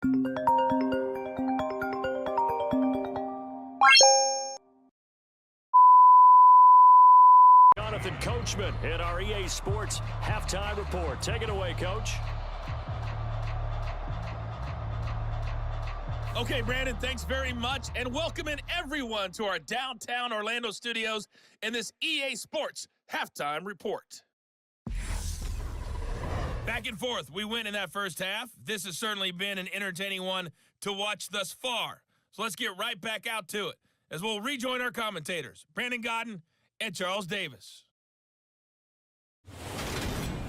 Jonathan Coachman in our EA Sports halftime report. Take it away, Coach. Okay, Brandon, thanks very much, and welcoming everyone to our downtown Orlando studios in this EA Sports halftime report. Back and forth, we win in that first half. This has certainly been an entertaining one to watch thus far. So let's get right back out to it as we'll rejoin our commentators, Brandon Godden and Charles Davis.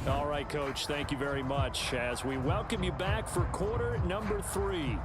All right, Coach, thank you very much as we welcome you back for quarter number 3.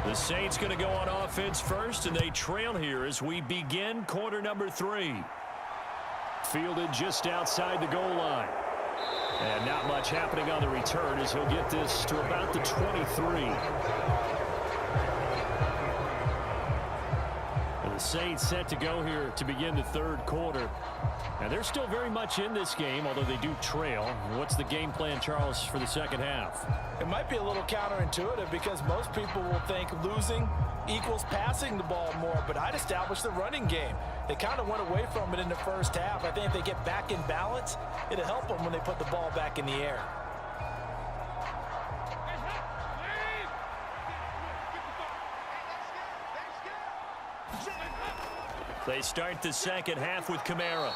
The Saints going to go on offense first, and they trail here as we begin quarter number 3. Fielded just outside the goal line. And not much happening on the return as he'll get this to about the 23. And the Saints set to go here to begin the third quarter. And they're still very much in this game, although they do trail. What's the game plan, Charles, for the second half? It might be a little counterintuitive because most people will think losing equals passing the ball more, but I'd establish the running game. They kind of went away from it in the first half. I think if they get back in balance, it'll help them when they put the ball back in the air. They start the second half with Kamara.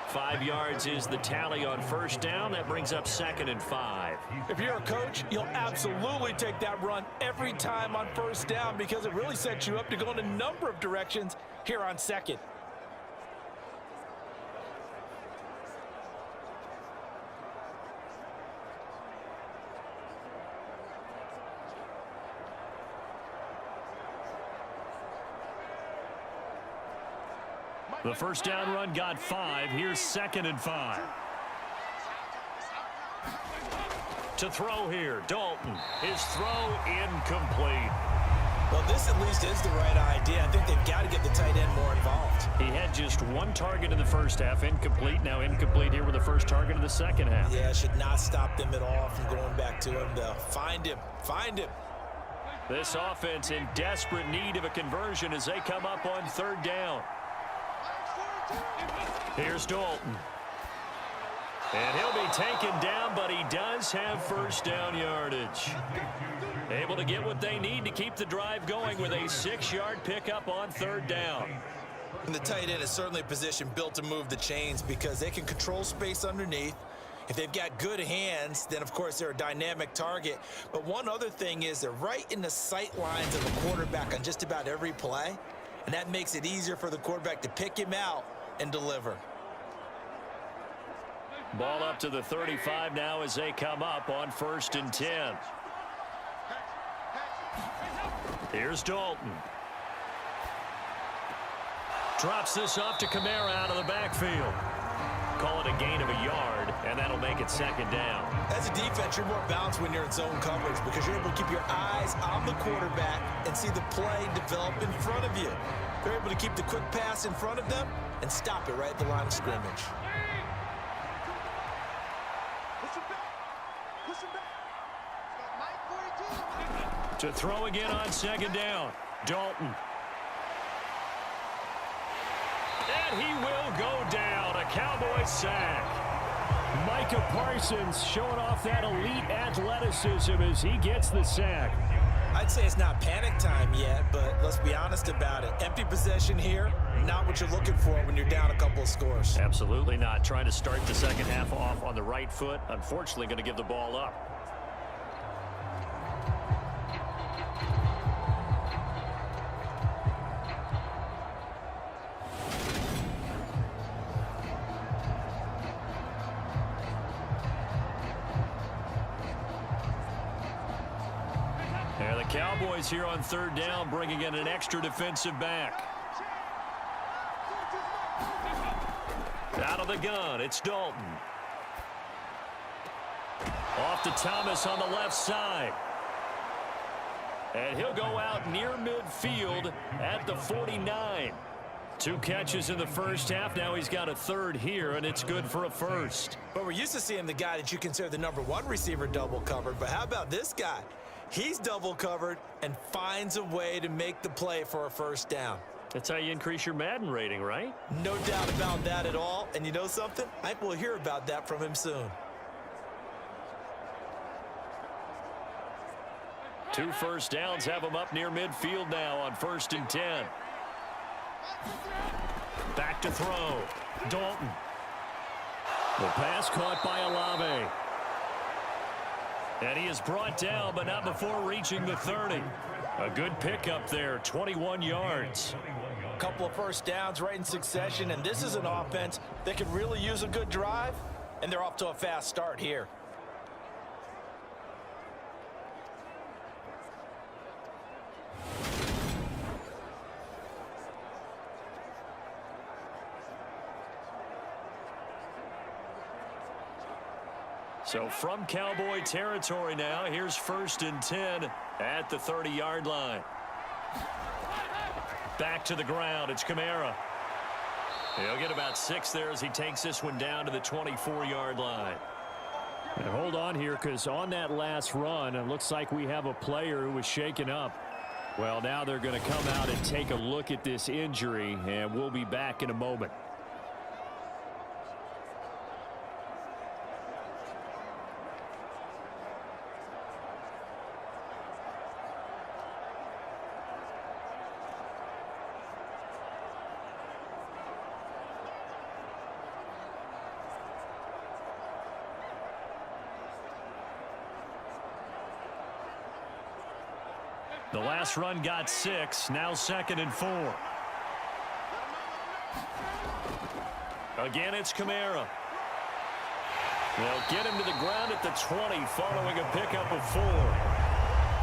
5 yards is the tally on first down. That brings up 2nd and 5. If you're a coach, you'll absolutely take that run every time on first down because it really sets you up to go in a number of directions here on second. The first down run got 5. Here's 2nd and 5. To throw here, Dalton. His throw incomplete. Well, this at least is the right idea. I think they've got to get the tight end more involved. He had just 1 target in the first half, incomplete. Now incomplete here with the first target of the second half. Yeah, should not stop them at all from going back to him. They'll find him. Find him. This offense in desperate need of a conversion as they come up on 3rd down. Here's Dalton. And he'll be taken down, but he does have first down yardage. Able to get what they need to keep the drive going with a 6-yard pickup on 3rd down. And the tight end is certainly a position built to move the chains because they can control space underneath. If they've got good hands, then of course they're a dynamic target. But one other thing is they're right in the sight lines of the quarterback on just about every play. And that makes it easier for the quarterback to pick him out and deliver. Ball up to the 35 now as they come up on 1st and 10. Here's Dalton. Drops this off to Kamara out of the backfield. Call it a gain of a yard, and that'll make it 2nd down. As a defense, you're more balanced when you're in zone coverage because you're able to keep your eyes on the quarterback and see the play develop in front of you. They're able to keep the quick pass in front of them and stop it right at the line of scrimmage. To throw again on 2nd down, Dalton. And he will go down, a Cowboy sack. Micah Parsons showing off that elite athleticism as he gets the sack. I'd say it's not panic time yet, but let's be honest about it. Empty possession here, not what you're looking for when you're down a couple of scores. Absolutely not. Trying to start the second half off on the right foot. Unfortunately, going to give the ball up. Cowboys here on third down, bringing in an extra defensive back. Out of the gun, it's Dalton. Off to Thomas on the left side. And he'll go out near midfield at the 49. 2 catches in the first half. Now he's got a third here, and it's good for a first. But we're used to seeing the guy that you consider the #1 receiver double covered. But how about this guy? He's double covered and finds a way to make the play for a first down. That's how you increase your Madden rating, right? No doubt about that at all. And you know something? I think we'll hear about that from him soon. 2 first downs have him up near midfield now on 1st and 10. Back to throw. Dalton. The pass caught by Olave. And he is brought down, but not before reaching the 30. A good pickup there, 21 yards. A couple of first downs right in succession, and this is an offense that could really use a good drive, and they're off to a fast start here. So from Cowboy territory now, here's 1st and 10 at the 30-yard line. Back to the ground, it's Kamara. He'll get about 6 there as he takes this one down to the 24-yard line. And hold on here, because on that last run, it looks like we have a player who was shaken up. Well, now they're going to come out and take a look at this injury, and we'll be back in a moment. The last run got 6, now 2nd and 4. Again, it's Kamara. They'll get him to the ground at the 20 following a pickup of 4.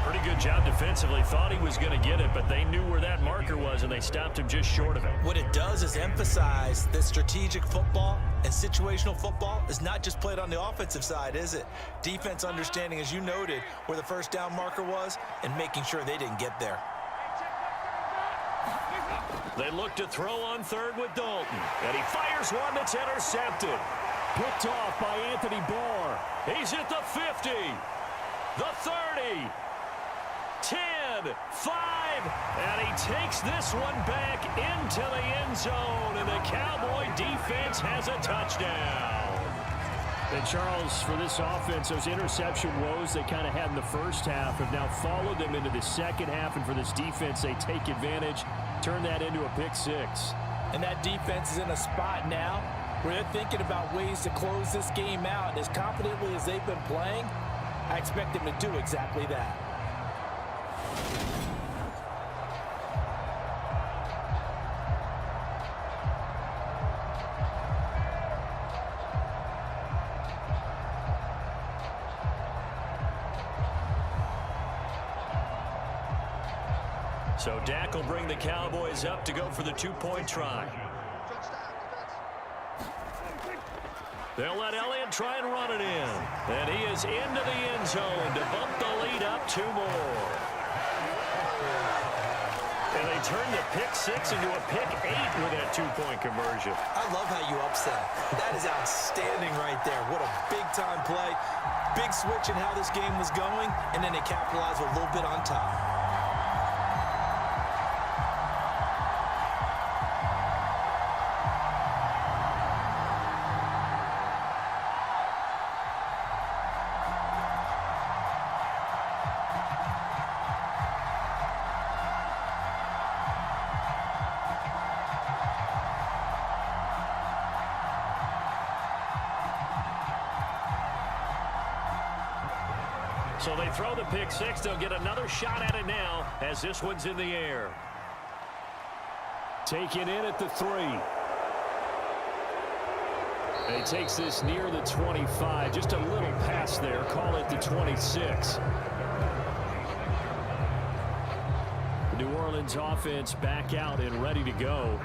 Pretty good job defensively. Thought he was going to get it, but they knew where that marker was, and they stopped him just short of it. What it does is emphasize that strategic football and situational football is not just played on the offensive side, is it? Defense understanding, as you noted, where the first down marker was and making sure they didn't get there. They look to throw on 3rd with Dalton, and he fires one that's intercepted. Picked off by Anthony Barr. He's at the 50, the 30, 10, 5, and he takes this one back into the end zone, and the Cowboy defense has a touchdown. And Charles, for this offense, those interception woes they kind of had in the first half have now followed them into the second half, and for this defense, they take advantage, turn that into a pick 6. And that defense is in a spot now where they're thinking about ways to close this game out, and as confidently as they've been playing, I expect them to do exactly that. So Dak will bring the Cowboys up to go for the 2-point try. They'll let Elliott try and run it in. And he is into the end zone to bump the lead up 2 more. And they turn the pick 6 into a pick 8 with that 2-point conversion. I love how you upset. That is outstanding right there. What a big-time play. Big switch in how this game was going, and then they capitalized a little bit on top. So they throw the pick 6. They'll get another shot at it now as this one's in the air. Taken in at the 3. And he takes this near the 25. Just a little pass there. Call it the 26. Orleans offense back out and ready to go.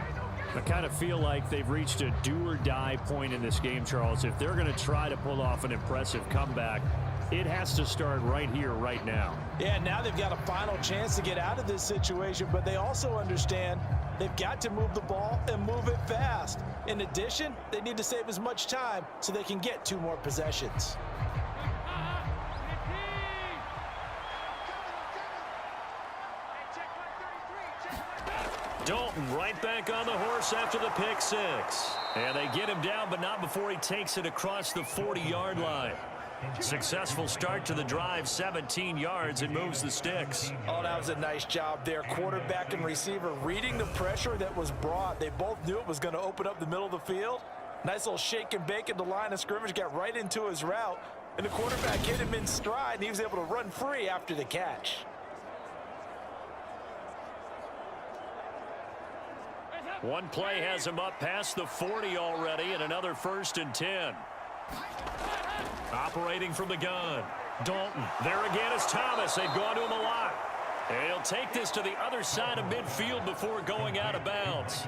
I kind of feel like they've reached a do-or-die point in this game, Charles. If they're going to try to pull off an impressive comeback, it has to start right here, right now. Yeah, now they've got a final chance to get out of this situation, but they also understand they've got to move the ball and move it fast. In addition, they need to save as much time so they can get 2 more possessions. Dalton right back on the horse after the pick 6. And they get him down, but not before he takes it across the 40-yard line. Successful start to the drive, 17 yards, and moves the sticks. Oh, that was a nice job there. Quarterback and receiver reading the pressure that was brought. They both knew it was going to open up the middle of the field. Nice little shake and bake at the line of scrimmage, got right into his route, and the quarterback hit him in stride, and he was able to run free after the catch. One play has him up past the 40 already, and another 1st and 10. Operating from the gun. Dalton. There again is Thomas. They've gone to him a lot. And he'll take this to the other side of midfield before going out of bounds.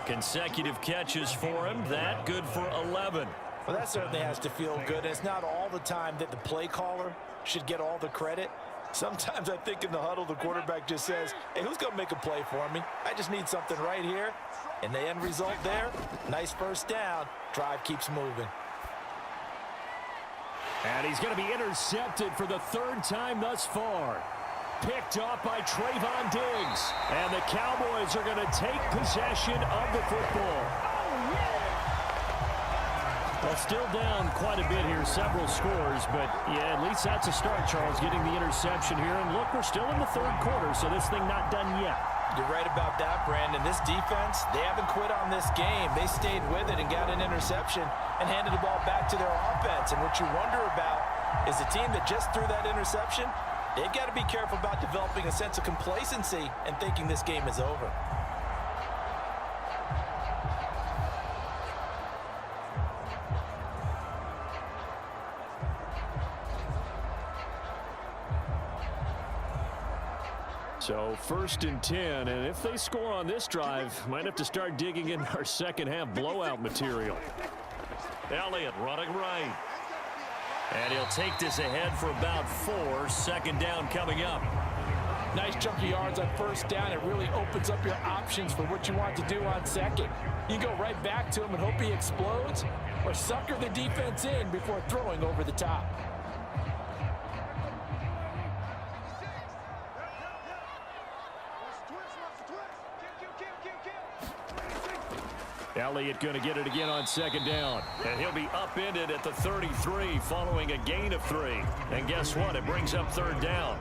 Consecutive catches for him. That good for 11. Well, that certainly has to feel good. And it's not all the time that the play caller should get all the credit. Sometimes I think in the huddle, the quarterback just says, hey, who's going to make a play for me? I just need something right here. And the end result there, nice first down. Drive keeps moving. And he's going to be intercepted for the 3rd time thus far. Picked off by Trayvon Diggs. And the Cowboys are going to take possession of the football. Well, still down quite a bit here, several scores, but yeah, at least that's a start, Charles, getting the interception here. And look, we're still in the 3rd quarter, so this thing not done yet. You're right about that, Brandon. This defense, they haven't quit on this game. They stayed with it and got an interception and handed the ball back to their offense. And what you wonder about is the team that just threw that interception, they've got to be careful about developing a sense of complacency and thinking this game is over. So 1st and 10, and if they score on this drive, might have to start digging in our second half blowout material. Elliott running right. And he'll take this ahead for about 4. 2nd down coming up. Nice chunky yards on 1st down. It really opens up your options for what you want to do on 2nd. You go right back to him and hope he explodes, or sucker the defense in before throwing over the top. Elliott going to get it again on 2nd down. And he'll be upended at the 33 following a gain of 3. And guess what? It brings up 3rd down.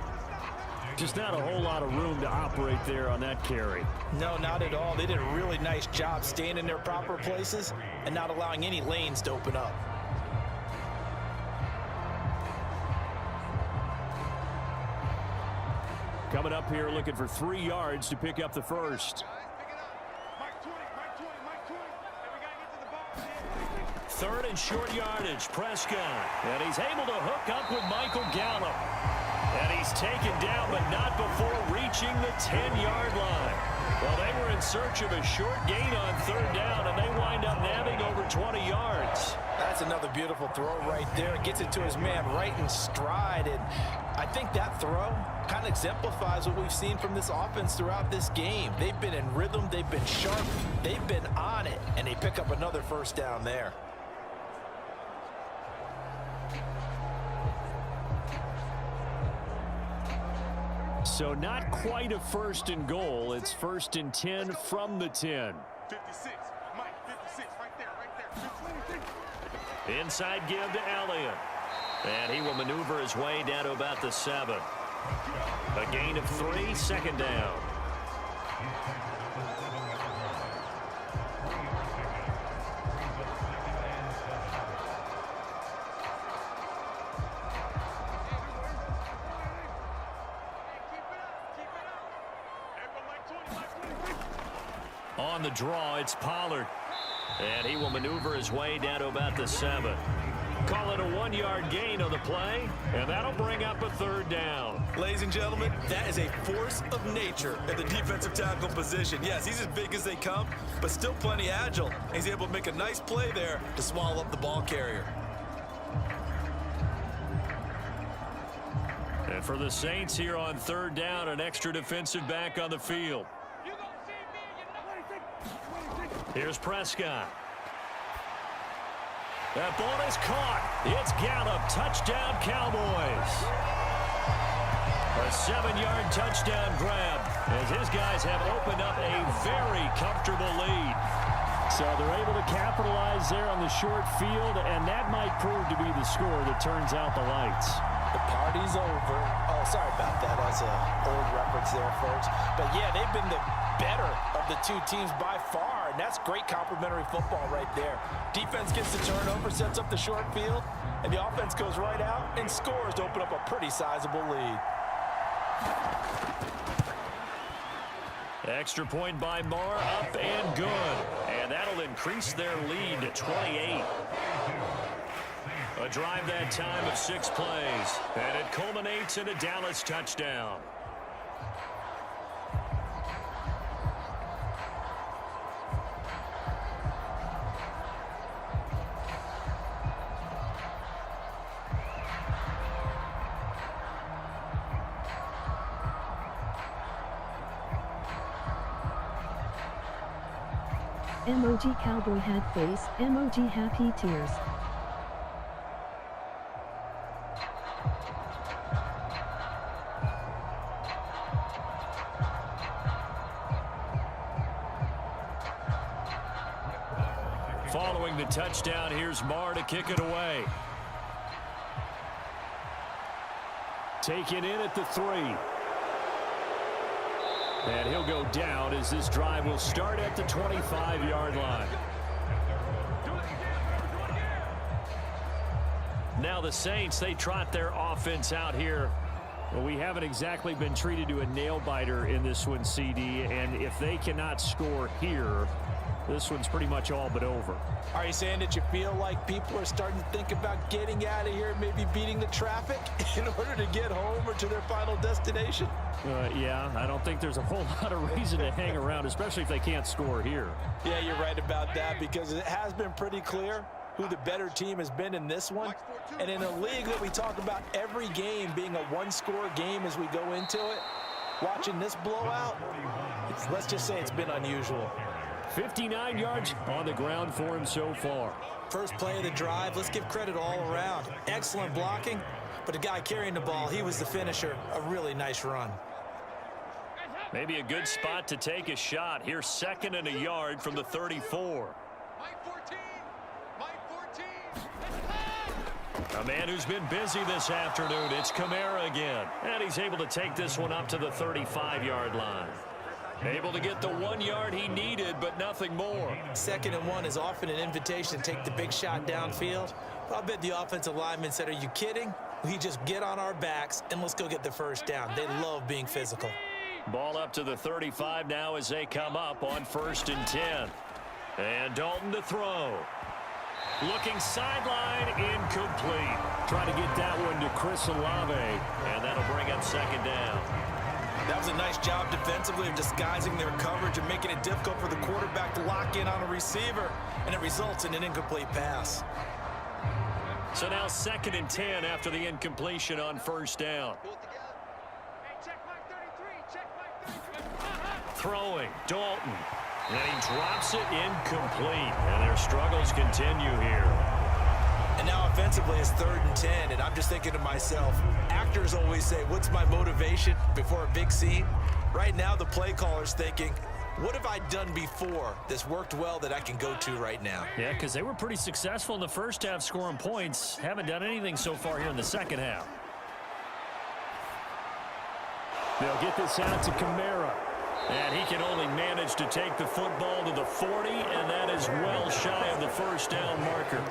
Just not a whole lot of room to operate there on that carry. No, not at all. They did a really nice job staying in their proper places and not allowing any lanes to open up. Coming up here looking for 3 yards to pick up the 1st. 3rd and short yardage, Prescott. And he's able to hook up with Michael Gallup. And he's taken down, but not before reaching the 10-yard line. Well, they were in search of a short gain on 3rd down, and they wind up nabbing over 20 yards. That's another beautiful throw right there. Gets it to his man right in stride. And I think that throw kind of exemplifies what we've seen from this offense throughout this game. They've been in rhythm. They've been sharp. They've been on it. And they pick up another 1st down there. So not quite a 1st and goal. It's 1st and 10 from the 10. 56, Mike, 56, right there. Inside give to Elliott. And he will maneuver his way down to about the 7. A gain of 3, 2nd down. On the draw, it's Pollard. And he will maneuver his way down to about the 7. Call it a 1-yard gain on the play, and that'll bring up a 3rd down. Ladies and gentlemen, that is a force of nature at the defensive tackle position. Yes, he's as big as they come, but still plenty agile. He's able to make a nice play there to swallow up the ball carrier. And for the Saints here on 3rd down, an extra defensive back on the field. Here's Prescott. That ball is caught. It's Gallup. Touchdown, Cowboys. A 7-yard touchdown grab as his guys have opened up a very comfortable lead. So they're able to capitalize there on the short field, and that might prove to be the score that turns out the lights. The party's over. Oh, sorry about that. That's an old reference there, folks. But, yeah, they've been the better of the two teams by far, and that's great complementary football right there. Defense gets the turnover, sets up the short field, and the offense goes right out and scores to open up a pretty sizable lead. Extra point by Marr, up and good. And that'll increase their lead to 28. A drive that time of 6 plays, and it culminates in a Dallas touchdown. Emoji cowboy hat face, emoji happy tears. Following the touchdown, here's Marr to kick it away. Taken in at the 3. And he'll go down as this drive will start at the 25-yard line. Now the Saints, they trot their offense out here. Well, we haven't exactly been treated to a nail-biter in this one, CD, and if they cannot score here, this one's pretty much all but over. Are you saying that you feel like people are starting to think about getting out of here, maybe beating the traffic in order to get home or to their final destination? Yeah, I don't think there's a whole lot of reason to hang around, especially if they can't score here. Yeah, you're right about that, because it has been pretty clear who the better team has been in this one. And in a league that we talk about every game being a one-score game as we go into it, watching this blowout, let's just say it's been unusual. 59 yards on the ground for him so far. First play of the drive, let's give credit all around. Excellent blocking, but the guy carrying the ball, he was the finisher. A really nice run. Maybe a good spot to take a shot. Here's 2nd and a yard from the 34. A man who's been busy this afternoon. It's Kamara again. And he's able to take this one up to the 35-yard line. Able to get the 1 yard he needed, but nothing more. 2nd and 1 is often an invitation to take the big shot downfield. I'll bet the offensive lineman said, are you kidding? We just get on our backs and let's go get the first down. They love being physical. Ball up to the 35 now as they come up on 1st and 10. And Dalton to throw. Looking sideline, incomplete. Trying to get that one to Chris Olave, and that'll bring up 2nd down. That was a nice job defensively of disguising their coverage and making it difficult for the quarterback to lock in on a receiver, and it results in an incomplete pass. So now 2nd and 10 after the incompletion on 1st down. Throwing, Dalton. And he drops it incomplete. And their struggles continue here. And now offensively it's 3rd and 10. And I'm just thinking to myself, actors always say, what's my motivation before a big scene? Right now the play caller's thinking, what have I done before that's worked well that I can go to right now? Yeah, because they were pretty successful in the first half scoring points. Haven't done anything so far here in the second half. They'll get this out to Kamara. And he can only manage to take the football to the 40, and that is well shy of the first down marker.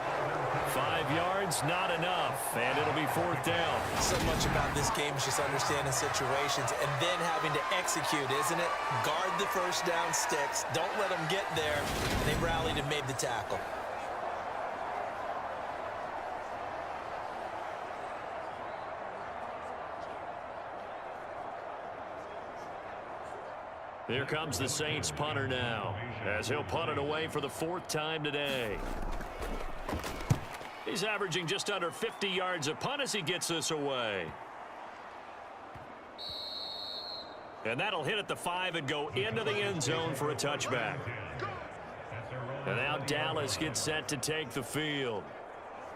5 yards, not enough, and it'll be 4th down. So much about this game is just understanding situations and then having to execute, isn't it? Guard the first down sticks. Don't let them get there. And they rallied and made the tackle. Here comes the Saints punter now, as he'll punt it away for the 4th time today. He's averaging just under 50 yards a punt as he gets this away. And that'll hit at the 5 and go into the end zone for a touchback. And now Dallas gets set to take the field.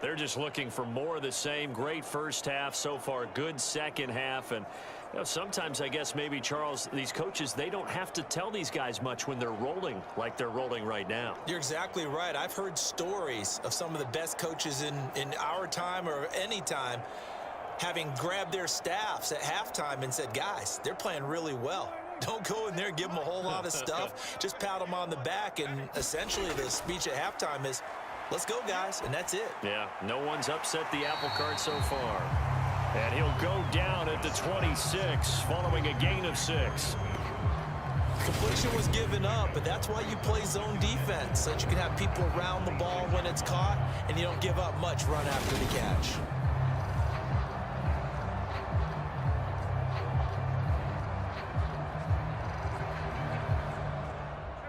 They're just looking for more of the same. Great first half so far, good second half. And you know, sometimes I guess maybe, Charles, these coaches, they don't have to tell these guys much when they're rolling like they're rolling right now. You're exactly right. I've heard stories of some of the best coaches in our time or any time having grabbed their staffs at halftime and said, guys, they're playing really well. Don't go in there and give them a whole lot of stuff. Just pat them on the back. And essentially the speech at halftime is, let's go, guys, and that's it. Yeah, no one's upset the apple cart so far. And he'll go down at the 26 following a gain of 6. Completion was given up, but that's why you play zone defense, so that you can have people around the ball when it's caught, and you don't give up much run after the catch.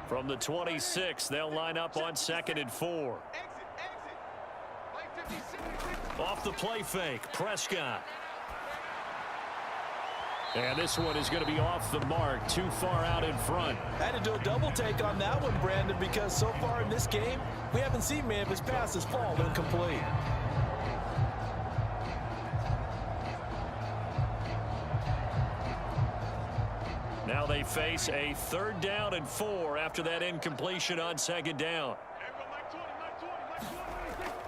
From the 26, they'll line up on 2nd and 4. Off the play fake, Prescott. And this one is going to be off the mark, too far out in front. I had to do a double take on that one, Brandon, because so far in this game, we haven't seen many of his passes fall incomplete. Now they face a 3rd down and 4 after that incompletion on 2nd down.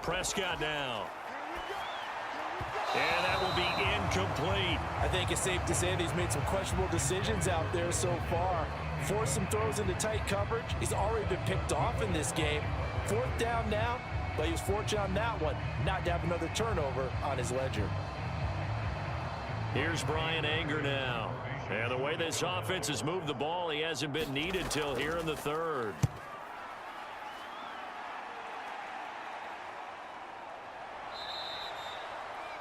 Prescott now. And that will be incomplete. I think it's safe to say that he's made some questionable decisions out there so far. Forced some throws into tight coverage. He's already been picked off in this game. 4th down now, but he was fortunate on that one not to have another turnover on his ledger. Here's Brian Anger now. And the way this offense has moved the ball, he hasn't been needed till here in the 3rd.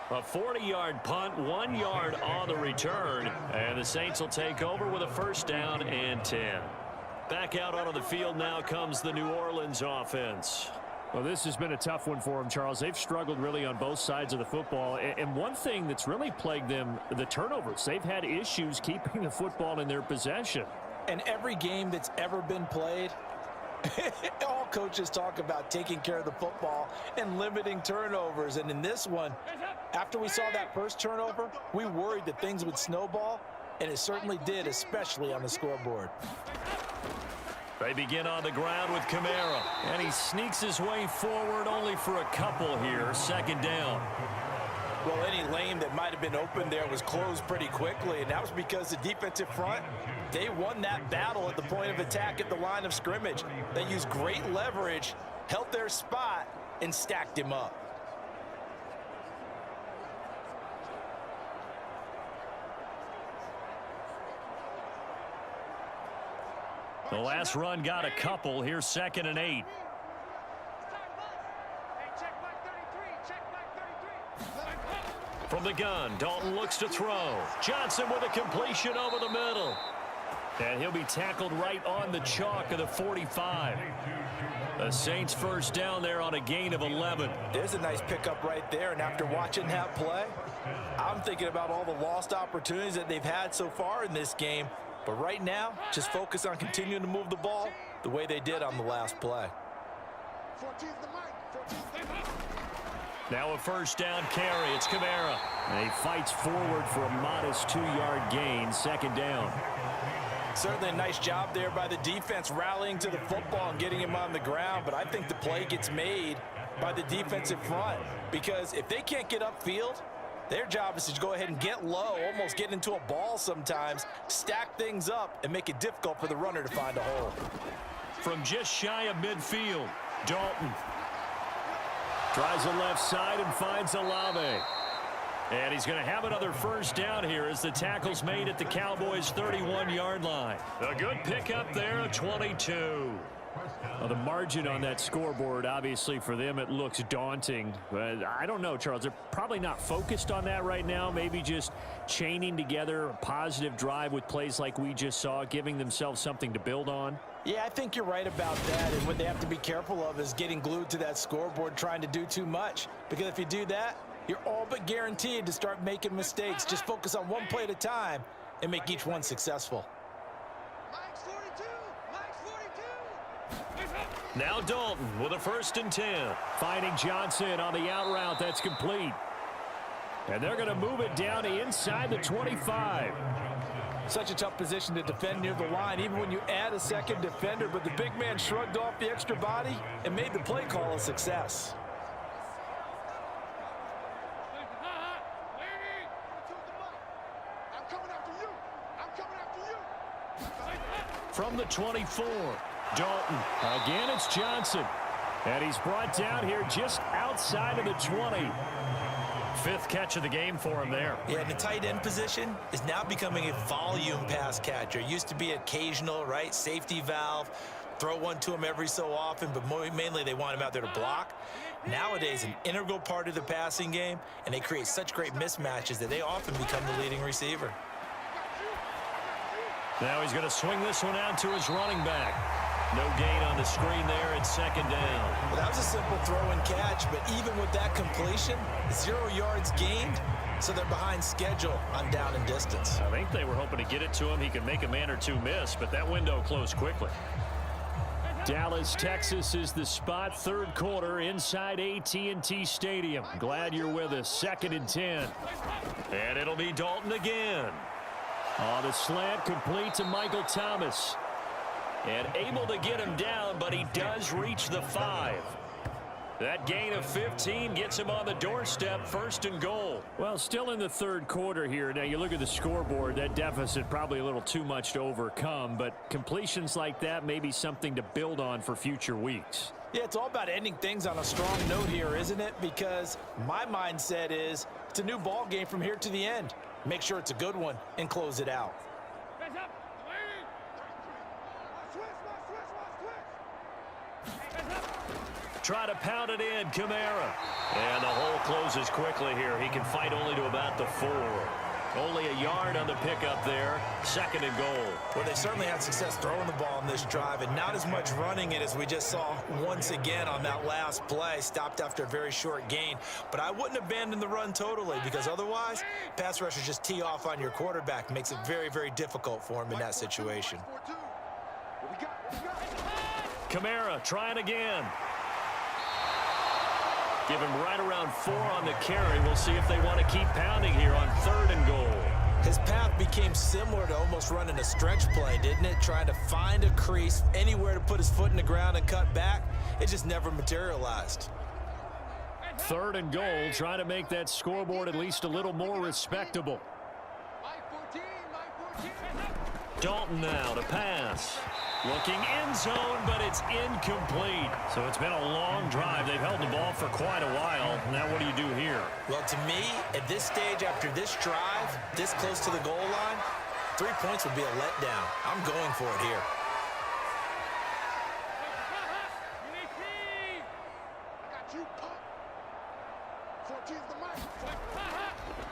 A 40-yard punt, 1 yard on the return. And the Saints will take over with a 1st down and 10. Back out onto the field now comes the New Orleans offense. Well, this has been a tough one for them, Charles. They've struggled really on both sides of the football. And one thing that's really plagued them, the turnovers. They've had issues keeping the football in their possession. And every game that's ever been played, all coaches talk about taking care of the football and limiting turnovers. And in this one, after we saw that first turnover, we worried that things would snowball, and it certainly did, especially on the scoreboard. They begin on the ground with Kamara, and he sneaks his way forward only for a couple here. 2nd down. Well, any lane that might have been open there was closed pretty quickly, and that was because the defensive front, they won that battle at the point of attack at the line of scrimmage. They used great leverage, held their spot, and stacked him up. The last run got a couple. Here's 2nd and 8. From the gun, Dalton looks to throw. Johnson with a completion over the middle. And he'll be tackled right on the chalk of the 45. The Saints 1st down there on a gain of 11. There's a nice pickup right there, and after watching that play, I'm thinking about all the lost opportunities that they've had so far in this game. But right now, just focus on continuing to move the ball the way they did on the last play. Now a 1st down carry. It's Kamara. And he fights forward for a modest 2-yard gain. 2nd down. Certainly a nice job there by the defense rallying to the football and getting him on the ground. But I think the play gets made by the defensive front, because if they can't get upfield, their job is to go ahead and get low, almost get into a ball sometimes, stack things up, and make it difficult for the runner to find a hole. From just shy of midfield, Dalton. Tries the left side and finds Olave. And he's going to have another first down here as the tackle's made at the Cowboys' 31-yard line. A good pickup there, a 22. Well, the margin on that scoreboard, obviously, for them, it looks daunting. But I don't know, Charles. They're probably not focused on that right now. Maybe just chaining together a positive drive with plays like we just saw, giving themselves something to build on. Yeah, I think you're right about that. And what they have to be careful of is getting glued to that scoreboard, trying to do too much. Because if you do that, you're all but guaranteed to start making mistakes. Just focus on one play at a time and make each one successful. Now Dalton with a 1st and 10. Finding Johnson on the out route. That's complete. And they're going to move it down to inside the 25. Such a tough position to defend near the line, even when you add a second defender. But the big man shrugged off the extra body and made the play call a success. From the 24. Dalton. Again, it's Johnson. And he's brought down here just outside of the 20. 5th catch of the game for him there. Yeah, and the tight end position is now becoming a volume pass catcher. Used to be occasional, right? Safety valve. Throw one to him every so often, but mainly they want him out there to block. Nowadays, an integral part of the passing game, and they create such great mismatches that they often become the leading receiver. Now he's going to swing this one out to his running back. No gain on the screen there. It's 2nd down. Well, that was a simple throw and catch, but even with that completion, 0 yards gained, so they're behind schedule on down and distance. I think they were hoping to get it to him. He could make a man or two miss, but that window closed quickly. Dallas, Texas is the spot. 3rd quarter inside AT&T Stadium. Glad you're with us. 2nd and 10. And it'll be Dalton again. On the slant, complete to Michael Thomas. And able to get him down, but he does reach the 5. That gain of 15 gets him on the doorstep, 1st and goal. Well, still in the 3rd quarter here. Now, you look at the scoreboard, that deficit probably a little too much to overcome, but completions like that may be something to build on for future weeks. Yeah, it's all about ending things on a strong note here, isn't it? Because my mindset is it's a new ball game from here to the end. Make sure it's a good one and close it out. Try to pound it in, Kamara. And the hole closes quickly here. He can fight only to about the 4. Only a yard on the pickup there. 2nd and goal. Well, they certainly had success throwing the ball in this drive, and not as much running it as we just saw once again on that last play. Stopped after a very short gain. But I wouldn't abandon the run totally, because otherwise, pass rushers just tee off on your quarterback. Makes it very, very difficult for him in that situation. Kamara trying again. Give him right around 4 on the carry. We'll see if they want to keep pounding here on 3rd and goal. His path became similar to almost running a stretch play, didn't it? Trying to find a crease, anywhere to put his foot in the ground and cut back. It just never materialized. 3rd and goal, trying to make that scoreboard at least a little more respectable. Dalton now to pass. Looking end zone, but it's incomplete. So it's been a long drive. They've held the ball for quite a while. Now what do you do here? Well, to me, at this stage, after this drive, this close to the goal line, 3 points would be a letdown. I'm going for it here.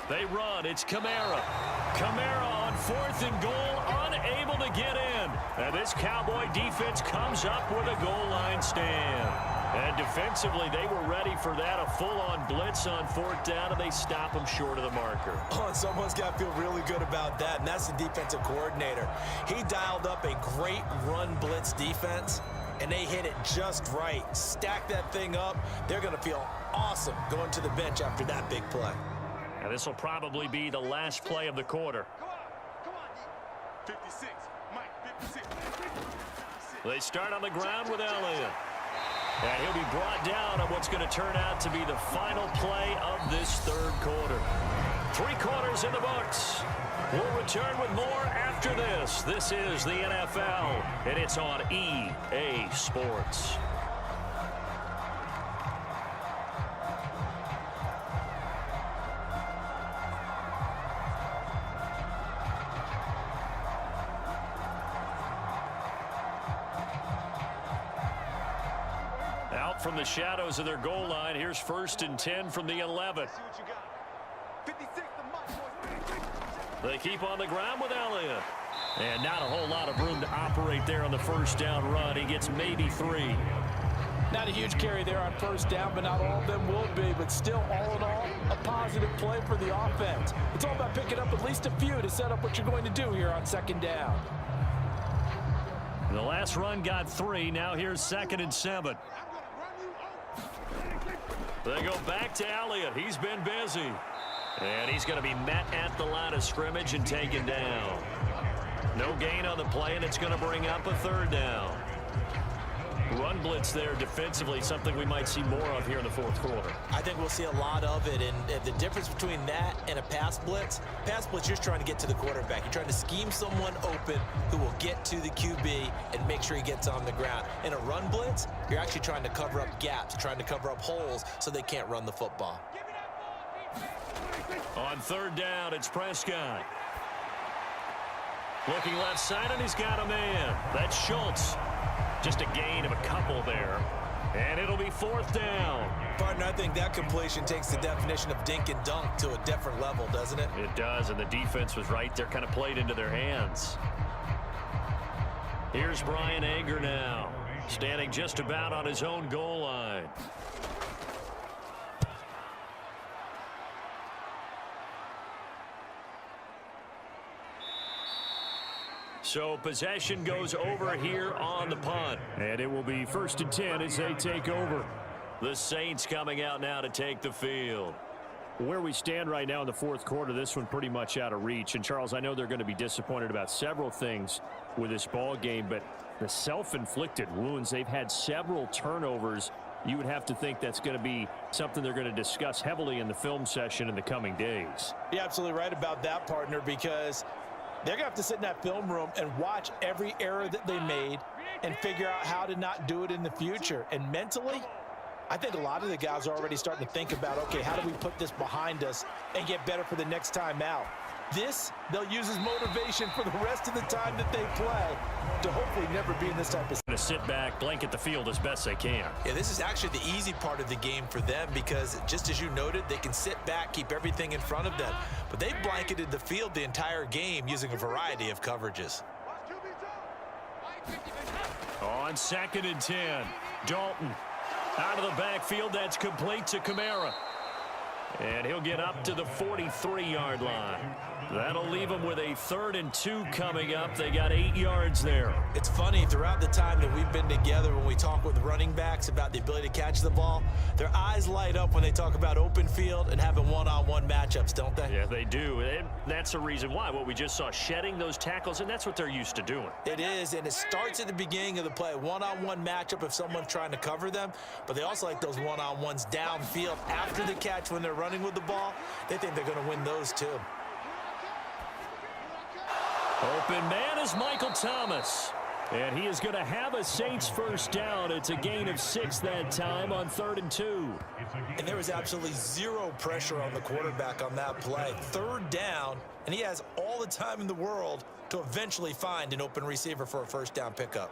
They run. It's Kamara. Kamara on 4th and goal, unable to get in. And this Cowboy defense comes up with a goal line stand. And defensively, they were ready for that, a full-on blitz on 4th down, and they stop them short of the marker. Oh, and someone's got to feel really good about that, and that's the defensive coordinator. He dialed up a great run blitz defense, and they hit it just right. Stack that thing up. They're going to feel awesome going to the bench after that big play. And this will probably be the last play of the quarter. 56, Mike, 56. They start on the ground with Elliott. And he'll be brought down on what's going to turn out to be the final play of this 3rd quarter. 3 quarters in the books. We'll return with more after this. This is the NFL, and it's on EA Sports. from the shadows of their goal line. Here's 1st and 10 from the 11. They keep on the ground with Elliott. And not a whole lot of room to operate there on the first down run. He gets maybe 3. Not a huge carry there on first down, but not all of them will be. But still, all in all, a positive play for the offense. It's all about picking up at least a few to set up what you're going to do here on 2nd down. The last run got 3. Now here's 2nd and 7. They go back to Elliott. He's been busy. And he's going to be met at the line of scrimmage and taken down. No gain on the play, and it's going to bring up a 3rd down. Run blitz there defensively, something we might see more of here in the 4th quarter. I think we'll see a lot of it, and the difference between that and a pass blitz, you're just trying to get to the quarterback. You're trying to scheme someone open who will get to the QB and make sure he gets on the ground. In a run blitz, you're actually trying to cover up gaps, trying to cover up holes so they can't run the football. On 3rd down, it's Prescott. Looking left side, and he's got a man. That's Schultz. Just a gain of a couple there. And it'll be 4th down. Partner, I think that completion takes the definition of dink and dunk to a different level, doesn't it? It does, and the defense was right there, kind of played into their hands. Here's Brian Anger now, standing just about on his own goal line. So possession goes over here on the punt. And it will be 1st and 10 as they take over. The Saints coming out now to take the field. Where we stand right now in the 4th quarter, this one pretty much out of reach. And, Charles, I know they're going to be disappointed about several things with this ball game, but the self-inflicted wounds, they've had several turnovers. You would have to think that's going to be something they're going to discuss heavily in the film session in the coming days. You're absolutely right about that, partner, because they're going to have to sit in that film room and watch every error that they made and figure out how to not do it in the future. And mentally, I think a lot of the guys are already starting to think about, okay, how do we put this behind us and get better for the next time out? This, they'll use as motivation for the rest of the time that they play to hopefully never be in this type of... To sit back, blanket the field as best they can. Yeah, this is actually the easy part of the game for them because, just as you noted, they can sit back, keep everything in front of them. But they've blanketed the field the entire game using a variety of coverages. On 2nd and 10, Dalton out of the backfield. That's complete to Kamara. And he'll get up to the 43-yard line. That'll leave them with a 3rd and 2 coming up. They got 8 yards there. It's funny, throughout the time that we've been together, when we talk with running backs about the ability to catch the ball, their eyes light up when they talk about open field and having one-on-one matchups, don't they? Yeah, they do. And that's the reason why. What we just saw, shedding those tackles, and that's what they're used to doing. It is, and it starts at the beginning of the play. One-on-one matchup if someone's trying to cover them, but they also like those one-on-ones downfield after the catch when they're running with the ball. They think they're going to win those too. Open man is Michael Thomas. And he is going to have a Saints 1st down. It's a gain of 6 that time on 3rd and 2. And there was absolutely zero pressure on the quarterback on that play. 3rd down, and he has all the time in the world to eventually find an open receiver for a 1st down pickup.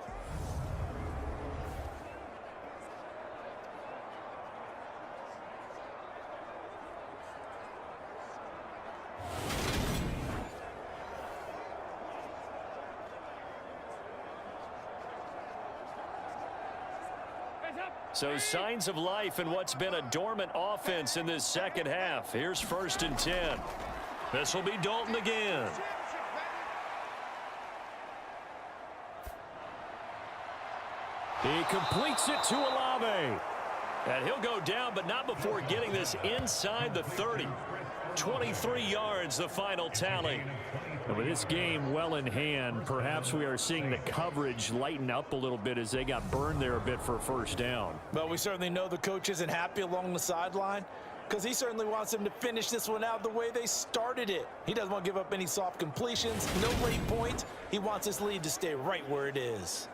So signs of life in what's been a dormant offense in this 2nd half. Here's 1st and 10. This will be Dalton again. He completes it to Olave. And he'll go down, but not before getting this inside the 30. 23 yards, the final tally. And with this game well in hand, perhaps we are seeing the coverage lighten up a little bit as they got burned there a bit for a 1st down. Well, we certainly know the coach isn't happy along the sideline because he certainly wants them to finish this one out the way they started it. He doesn't want to give up any soft completions, no late points. He wants his lead to stay right where it is.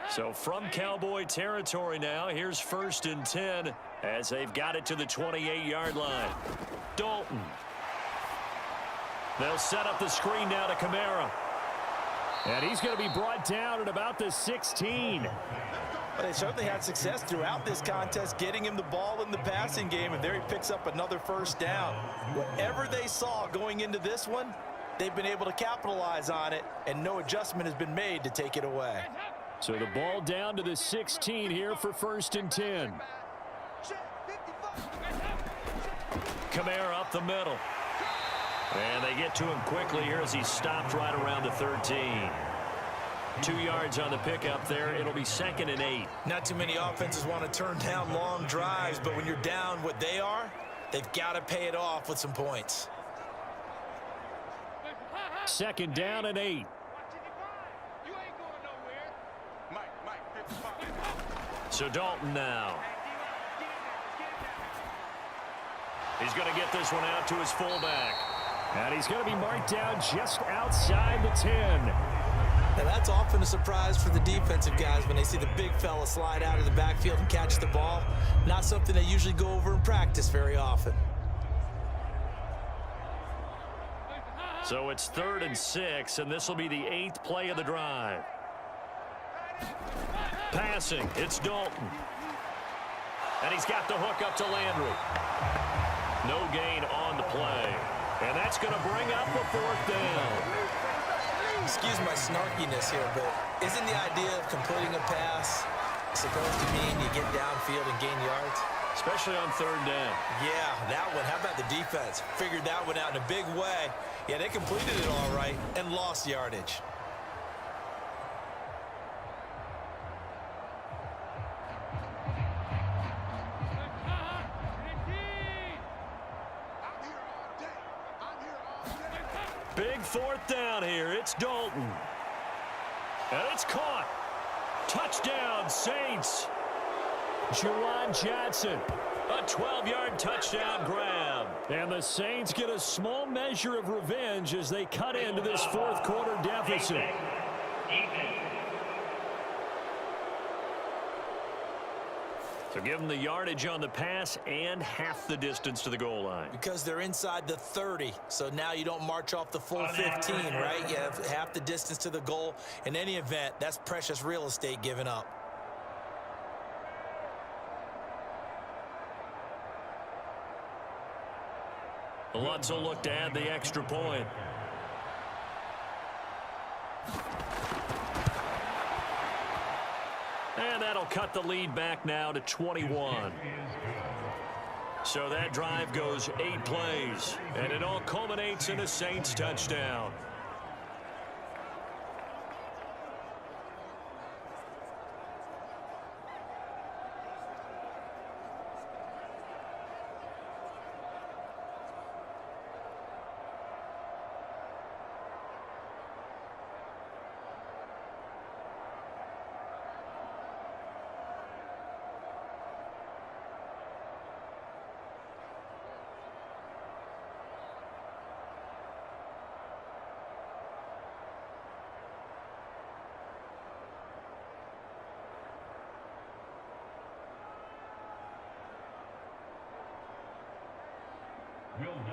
So from Cowboy territory now, here's 1st and 10 as they've got it to the 28-yard line. Dalton. They'll set up the screen now to Kamara. And he's going to be brought down at about the 16. Well, they certainly had success throughout this contest, getting him the ball in the passing game, and there he picks up another first down. Whatever they saw going into this one, they've been able to capitalize on it, and no adjustment has been made to take it away. So the ball down to the 16 here for 1st and 10. Kamara up the middle. And they get to him quickly here as he stopped right around the 13. 2 yards on the pickup there. It'll be 2nd and 8. Not too many offenses want to turn down long drives, but when you're down what they are, they've got to pay it off with some points. 2nd down and 8. Mike, 55. So Dalton now. He's going to get this one out to his fullback. And he's going to be marked down just outside the 10. Now that's often a surprise for the defensive guys when they see the big fella slide out of the backfield and catch the ball. Not something they usually go over in practice very often. So it's 3rd and 6, and this will be the 8th play of the drive. Passing, it's Dalton. And he's got the hook up to Landry. No gain on the play. And that's going to bring up the 4th down. Excuse my snarkiness here, but isn't the idea of completing a pass supposed to mean you get downfield and gain yards? Especially on 3rd down. Yeah, that one. How about the defense? Figured that one out in a big way. Yeah, they completed it all right and lost yardage. Big 4th down here. It's Dalton. And it's caught. Touchdown, Saints. Juwan Johnson. A 12-yard touchdown grab. And the Saints get a small measure of revenge as they cut into this 4th quarter deficit. So give them the yardage on the pass and half the distance to the goal line. Because they're inside the 30, so now you don't march off the full 15, right? You have half the distance to the goal. In any event, that's precious real estate given up. Lutz will look to add the extra point. And that'll cut the lead back now to 21. So that drive goes 8 plays, and it all culminates in a Saints touchdown.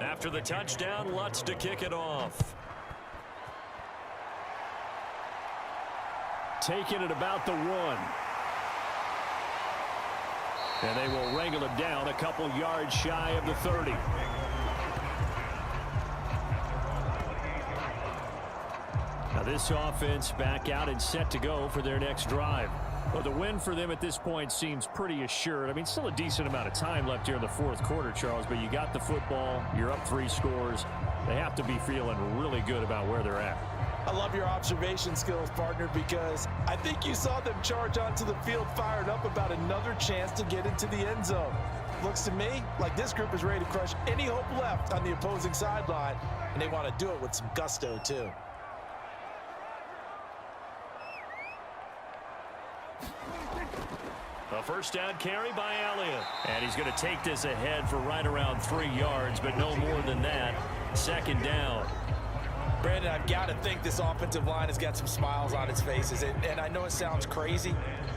After the touchdown, Lutz to kick it off. Taking it about the 1. And they will wrangle him down a couple yards shy of the 30. Now this offense back out and set to go for their next drive. Well, the win for them at this point seems pretty assured. I mean, still a decent amount of time left here in the 4th quarter, Charles, but you got the football. You're up 3 scores. They have to be feeling really good about where they're at. I love your observation skills, partner, because I think you saw them charge onto the field fired up about another chance to get into the end zone. Looks to me like this group is ready to crush any hope left on the opposing sideline, and they want to do it with some gusto, too. A 1st down carry by Elliott. And he's going to take this ahead for right around 3 yards, but no more than that. 2nd down. Brandon, I've got to think this offensive line has got some smiles on its faces. And I know it sounds crazy,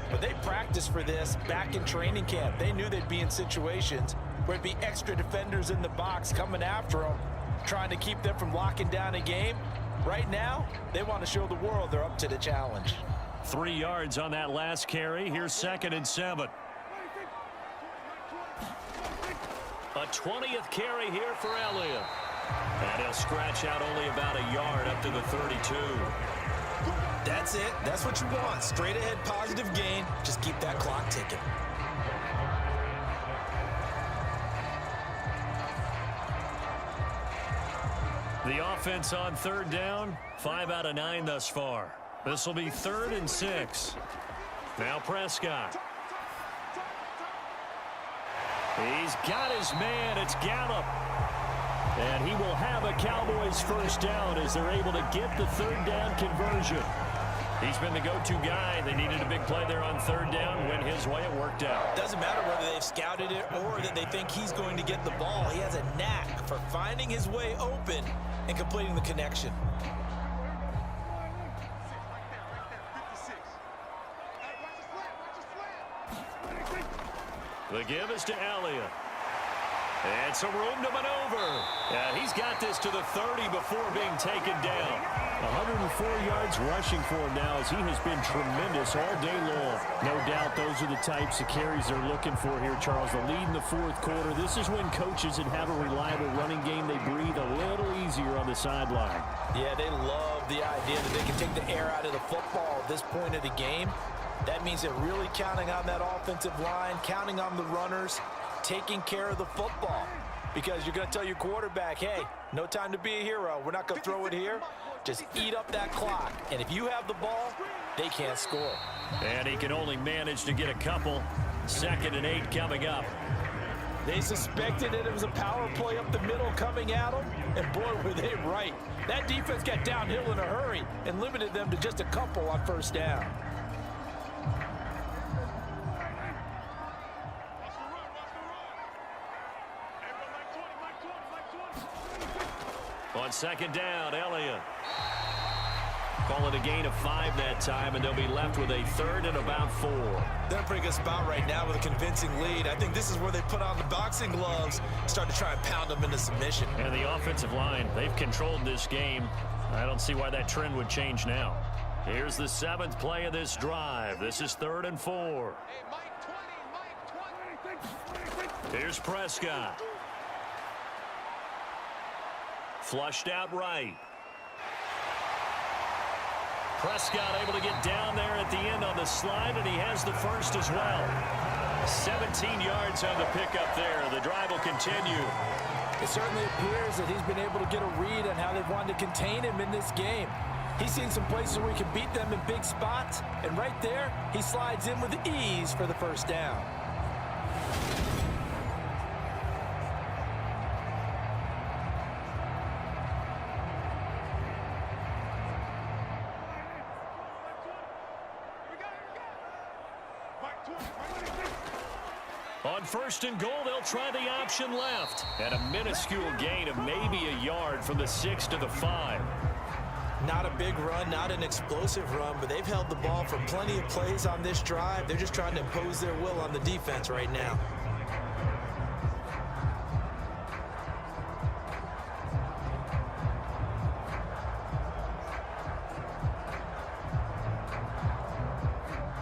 but they practiced for this back in training camp. They knew they'd be in situations where it'd be extra defenders in the box coming after them, trying to keep them from locking down a game. Right now, they want to show the world they're up to the challenge. 3 yards on that last carry. Here's 2nd and 7. A 20th carry here for Elliott. And he'll scratch out only about a yard up to the 32. That's it. That's what you want. Straight ahead positive gain. Just keep that clock ticking. The offense on 3rd down, 5 out of 9 thus far. This will be 3rd and 6. Now Prescott. He's got his man. It's Gallup. And he will have a Cowboys first down as they're able to get the 3rd down conversion. He's been the go-to guy. They needed a big play there on 3rd down. Went his way. It worked out. Doesn't matter whether they've scouted it or that they think he's going to get the ball. He has a knack for finding his way open and completing the connection. The give is to Elliott. And some room to maneuver. Yeah, he's got this to the 30 before being taken down. 104 yards rushing for him now as he has been tremendous all day long. No doubt those are the types of carries they're looking for here, Charles. The lead in the 4th quarter. This is when coaches that have a reliable running game, they breathe a little easier on the sideline. Yeah, they love the idea that they can take the air out of the football at this point of the game. That means they're really counting on that offensive line, counting on the runners, taking care of the football. Because you're going to tell your quarterback, hey, no time to be a hero. We're not going to throw it here. Just eat up that clock. And if you have the ball, they can't score. And he can only manage to get a couple. 2nd and 8 coming up. They suspected that it was a power play up the middle coming at them. And boy, were they right. That defense got downhill in a hurry and limited them to just a couple on 1st down. On 2nd down, Elliott. Call it a gain of 5 that time, and they'll be left with a 3rd and about 4. They're in a pretty good spot right now with a convincing lead. I think this is where they put on the boxing gloves, start to try and pound them into submission. And the offensive line, they've controlled this game. I don't see why that trend would change now. Here's the 7th play of this drive. This is 3rd and 4. Here's Prescott. Flushed out right. Prescott able to get down there at the end on the slide, and he has the first as well. 17 yards on the pickup there. The drive will continue. It certainly appears that he's been able to get a read on how they've wanted to contain him in this game. He's seen some places where he can beat them in big spots, and right there, he slides in with ease for the first down. On 1st and goal, they'll try the option left. And a minuscule gain of maybe a yard from the 6 to the 5. Not a big run, not an explosive run, but they've held the ball for plenty of plays on this drive. They're just trying to impose their will on the defense right now.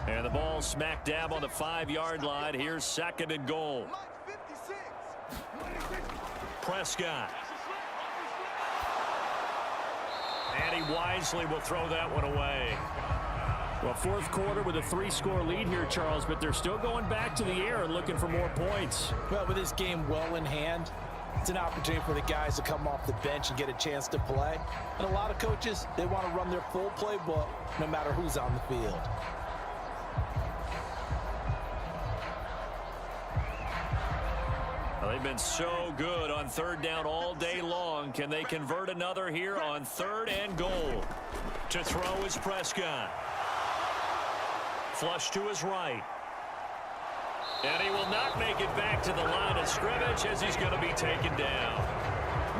And the ball smack dab on the 5-yard line. Here's 2nd and goal. Prescott. And he wisely will throw that one away. Well, 4th quarter with a 3-score lead here, Charles, but they're still going back to the air and looking for more points. Well, with this game well in hand, it's an opportunity for the guys to come off the bench and get a chance to play. And a lot of coaches, they want to run their full playbook no matter who's on the field. Well, they've been so good on 3rd down all day long. Can they convert another here on 3rd and goal? To throw is Prescott. Flush to his right. And he will not make it back to the line of scrimmage as he's going to be taken down.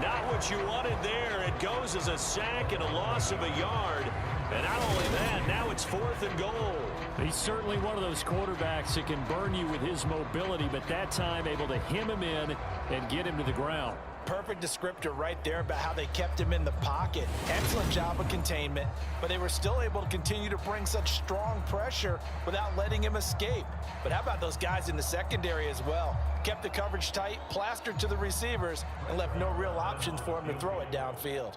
Not what you wanted there. It goes as a sack and a loss of a yard. And not only that, now it's 4th and goal. He's certainly one of those quarterbacks that can burn you with his mobility, but that time able to hem him in and get him to the ground. perfect descriptor right there about how they kept him in the pocket. Excellent job of containment, but they were still able to continue to bring such strong pressure without letting him escape. But how about those guys in the secondary as well? Kept the coverage tight, plastered to the receivers, and left no real options for him to throw it downfield.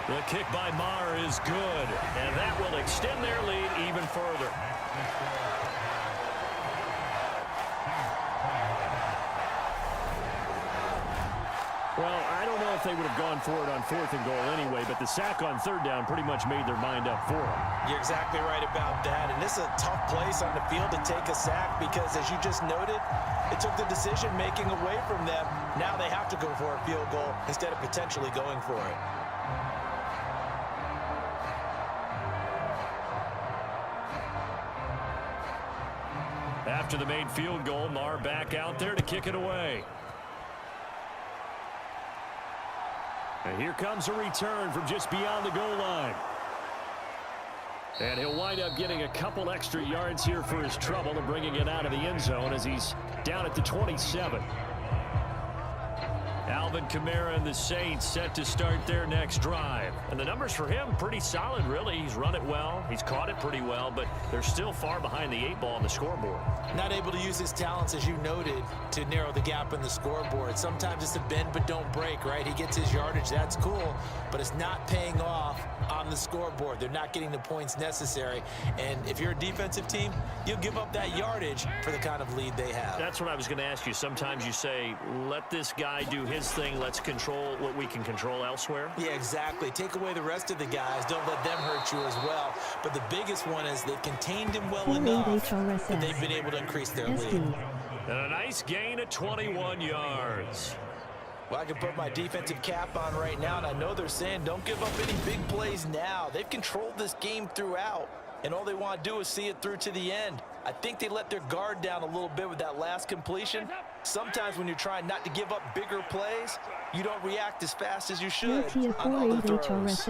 The kick by Maher is good, and that will extend their lead even further. Well, I don't know if they would have gone for it on 4th and goal anyway, but the sack on 3rd down pretty much made their mind up for it. You're exactly right about that, and this is a tough place on the field to take a sack because, as you just noted, it took the decision-making away from them. Now they have to go for a field goal instead of potentially going for it. After the made field goal, Maher back out there to kick it away. And here comes a return from just beyond the goal line. And he'll wind up getting a couple extra yards here for his trouble and bringing it out of the end zone as he's down at the 27. Alvin Kamara and the Saints set to start their next drive. And the numbers for him pretty solid, really. He's run it well. He's caught it pretty well, but they're still far behind the 8 ball on the scoreboard. Not able to use his talents, as you noted, to narrow the gap in the scoreboard. Sometimes it's a bend but don't break, right? He gets his yardage. That's cool, but it's not paying off on the scoreboard. They're not getting the points necessary. And if you're a defensive team, you'll give up that yardage for the kind of lead they have. That's what I was going to ask you. Sometimes you say, let this guy do his thing. Let's control what we can control elsewhere. Yeah, exactly. Take away the rest of the guys. Don't let them hurt you as well. But the biggest one is they've contained him well enough that they've been able to increase their lead. And a nice gain of 21 yards. Well, I can put my defensive cap on right now, and I know they're saying don't give up any big plays now. They've controlled this game throughout, and all they want to do is see it through to the end. I think they let their guard down a little bit with that last completion. Sometimes when you're trying not to give up bigger plays, you don't react as fast as you should on other throws.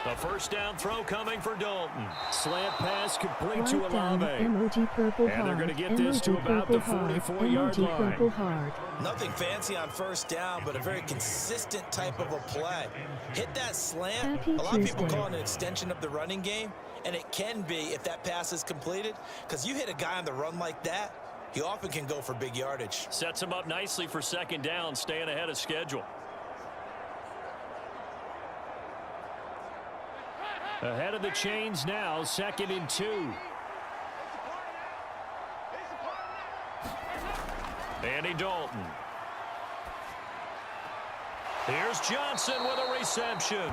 A first down throw coming for Dalton. Slant pass complete to Olave. And they're going to get this to about the 44-yard line. Nothing fancy on first down, but a very consistent type of a play. Hit that slant. A lot of people call it an extension of the running game, and it can be if that pass is completed, because you hit a guy on the run like that, he often can go for big yardage. Sets him up nicely for second down, staying ahead of schedule. Ahead of the chains now, 2nd and 2. Andy Dalton. Here's Johnson with a reception.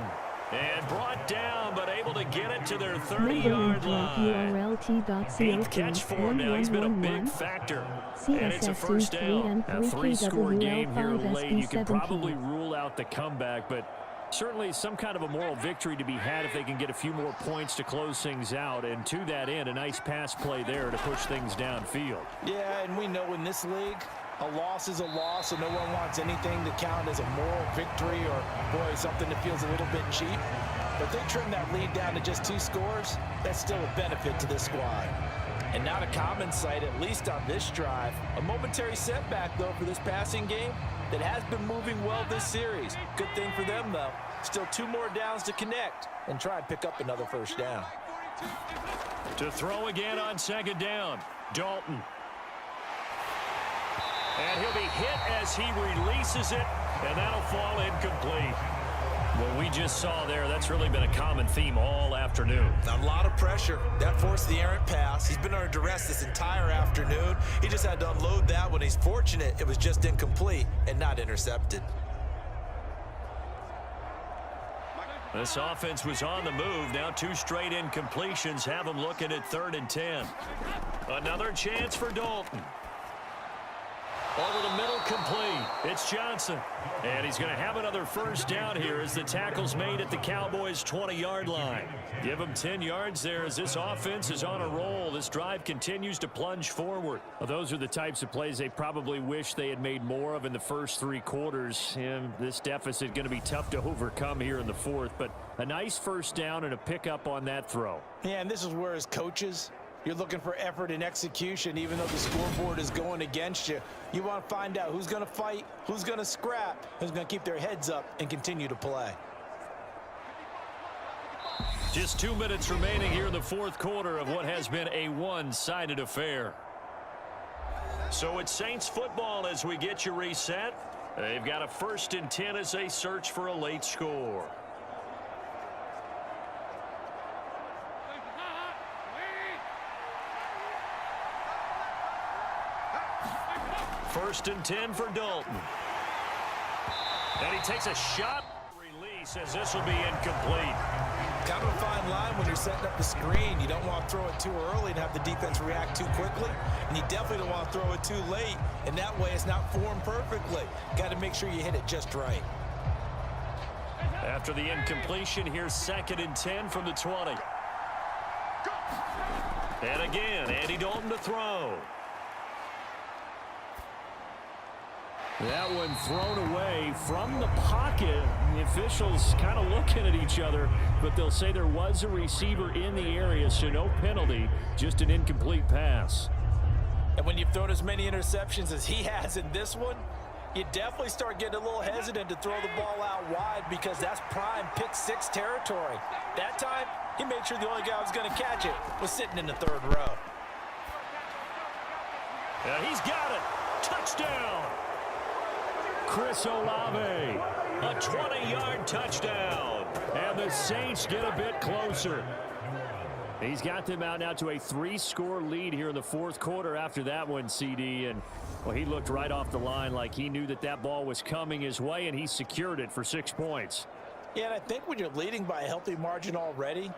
And brought down, but able to get it to their 30-yard line. 8th catch for him now. He's been a big factor. And it's a first down. A 3-score game here late. You can probably rule out the comeback, but certainly some kind of a moral victory to be had if they can get a few more points to close things out. And to that end, a nice pass play there to push things downfield. Yeah, and we know in this league, a loss is a loss, and no one wants anything to count as a moral victory or, boy, something that feels a little bit cheap. But they trim that lead down to just 2 scores. That's still a benefit to this squad. And not a common sight, at least on this drive. A momentary setback, though, for this passing game that has been moving well this series. Good thing for them, though. Still 2 more downs to connect and try and pick up another first down. To throw again on second down, Dalton. And he'll be hit as he releases it, and that'll fall incomplete. What we just saw there, that's really been a common theme all afternoon. A lot of pressure. That forced the errant pass. He's been under duress this entire afternoon. He just had to unload that one. He's fortunate it was just incomplete and not intercepted. This offense was on the move. Now 2 straight incompletions have them looking at 3rd and 10. Another chance for Dalton. Over the middle, complete. It's Johnson. And he's going to have another first down here as the tackle's made at the Cowboys' 20-yard line. Give them 10 yards there as this offense is on a roll. This drive continues to plunge forward. Well, those are the types of plays they probably wish they had made more of in the first 3 quarters. And this deficit going to be tough to overcome here in the 4th. But a nice first down and a pickup on that throw. Yeah, and this is where as coaches, You're looking for effort and execution, even though the scoreboard is going against you. You want to find out who's going to fight, who's going to scrap, who's going to keep their heads up and continue to play. Just 2 minutes remaining here in the fourth quarter of what has been a one-sided affair. So it's Saints football as we get you reset. They've got a 1st and 10 as they search for a late score. First and 10 for Dalton. And he takes a shot. Release as this will be incomplete. Kind of a fine line when you're setting up the screen. You don't want to throw it too early and have the defense react too quickly. And you definitely don't want to throw it too late. And that way it's not formed perfectly. Got to make sure you hit it just right. After the incompletion, here's 2nd and 10 from the 20. And again, Andy Dalton to throw. That one thrown away from the pocket. The officials kind of looking at each other, but they'll say there was a receiver in the area, so no penalty, just an incomplete pass. And when you've thrown as many interceptions as he has in this one, you definitely start getting a little hesitant to throw the ball out wide because that's prime pick 6 territory. That time, he made sure the only guy who was going to catch it was sitting in the 3rd row. Yeah, he's got it. Touchdown. Chris Olave, A 20-yard touchdown. and the Saints get a bit closer. He's got them out now to a 3-score lead here in the fourth quarter after that one, CD. And, well, he looked right off the line like he knew that that ball was coming his way, and he secured it for 6 points. Yeah, and I think when you're leading by a healthy margin already,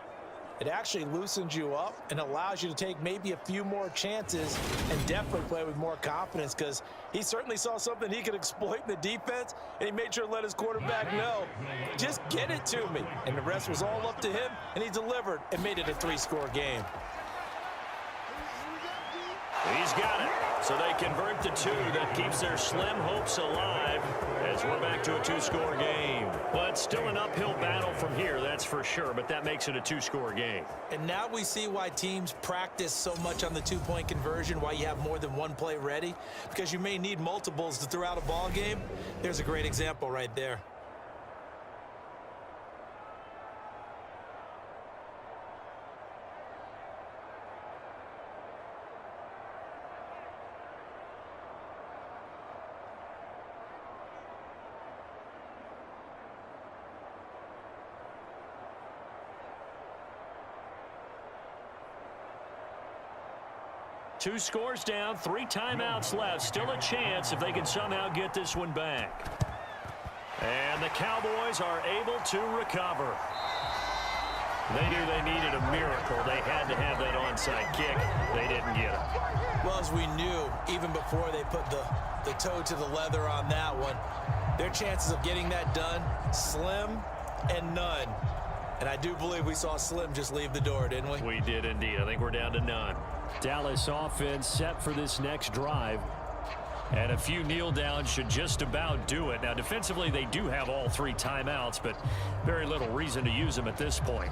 it actually loosens you up and allows you to take maybe a few more chances and definitely play with more confidence because he certainly saw something he could exploit in the defense, and he made sure to let his quarterback know, just get it to me. And the rest was all up to him, and he delivered and made it a 3-score game. He's got it. So they convert the 2. That keeps their slim hopes alive as we're back to a 2-score game. But still an uphill battle from here, that's for sure. But that makes it a 2-score game. And now we see why teams practice so much on the 2-point conversion, why you have more than one play ready, because you may need multiples to throw out a ball game. There's a great example right there. Two scores down, 3 timeouts left. Still a chance if they can somehow get this one back. And the Cowboys are able to recover. They knew they needed a miracle. They had to have that onside kick. They didn't get it. Well, as we knew, even before they put the toe to the leather on that one, their chances of getting that done, slim and none. And I do believe we saw Slim just leave the door, didn't we? We did indeed. I think we're down to none. Dallas offense set for this next drive. And a few kneel downs should just about do it. Now, defensively, they do have all 3 timeouts, but very little reason to use them at this point.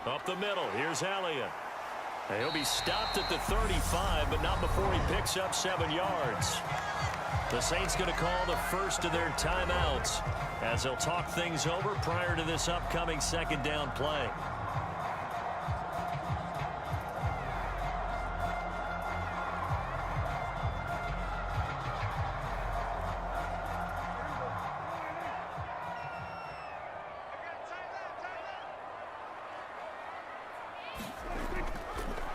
Up the middle, here's Elliott. He'll be stopped at the 35, but not before he picks up 7 yards. The Saints going to call the first of their timeouts as they'll talk things over prior to this upcoming 2nd down play.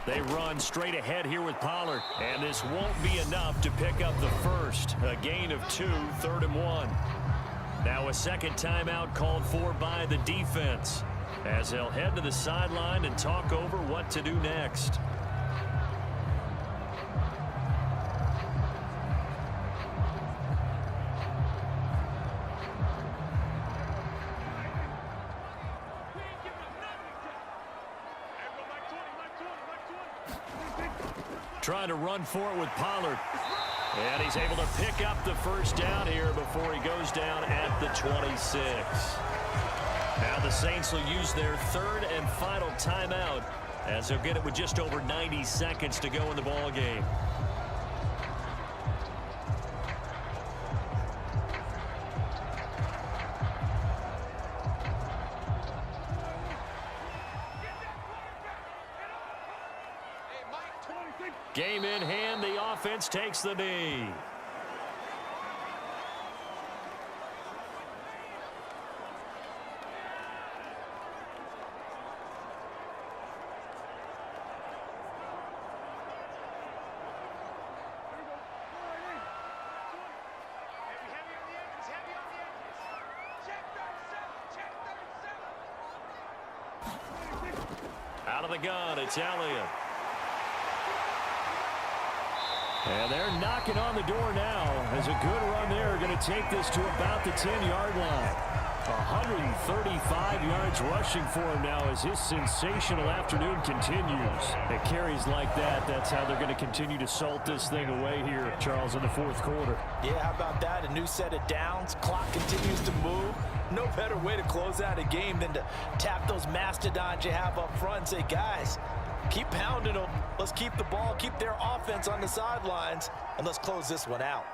They run straight ahead here with Pollard, and this won't be enough to pick up the first. A gain of 2, 3rd and 1. Now a 2nd timeout called for by the defense as they'll head to the sideline and talk over what to do next. trying to run for it with Pollard. And he's able to pick up the first down here before he goes down at the 26. Now the Saints will use their third and final timeout as they'll get it with just over 90 seconds to go in the ball game. Game in hand, the offense takes the knee. Out of the gun, it's Elliott. And they're knocking on the door now as a good run there. Going to take this to about the 10-yard line. 135 yards rushing for him now as his sensational afternoon continues. It carries like that. That's how they're going to continue to salt this thing away here, Charles, in the fourth quarter. Yeah, how about that? A new set of downs. Clock continues to move. No better way to close out a game than to tap those mastodons you have up front and say, guys, keep pounding them. Let's keep the ball, keep their offense on the sidelines, and let's close this one out.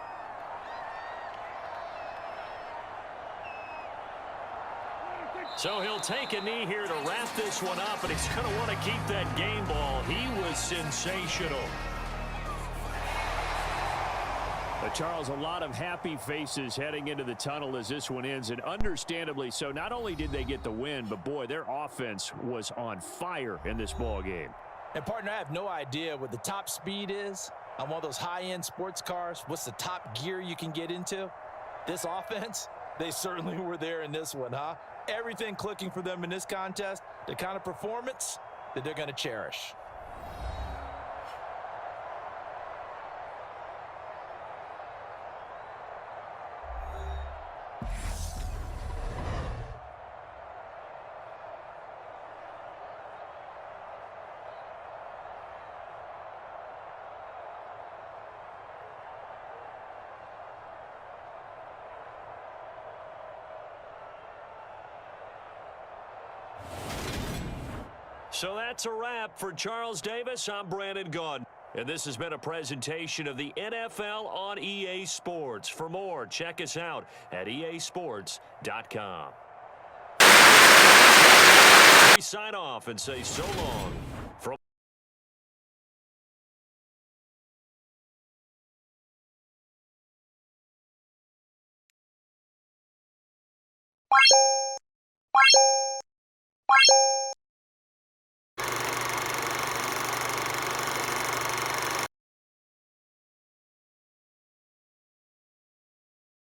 So he'll take a knee here to wrap this one up, and he's going to want to keep that game ball. He was sensational. But Charles, a lot of happy faces heading into the tunnel as this one ends, and understandably so. Not only did they get the win, but boy, their offense was on fire in this ball game. And partner, I have no idea what the top speed is on one of those high-end sports cars. What's the top gear you can get into? This offense, they certainly were there in this one, huh? Everything clicking for them in this contest, the kind of performance that they're going to cherish. So that's a wrap for Charles Davis. I'm Brandon Gaudin. And this has been a presentation of the NFL on EA Sports. For more, check us out at easports.com. We sign off and say so long from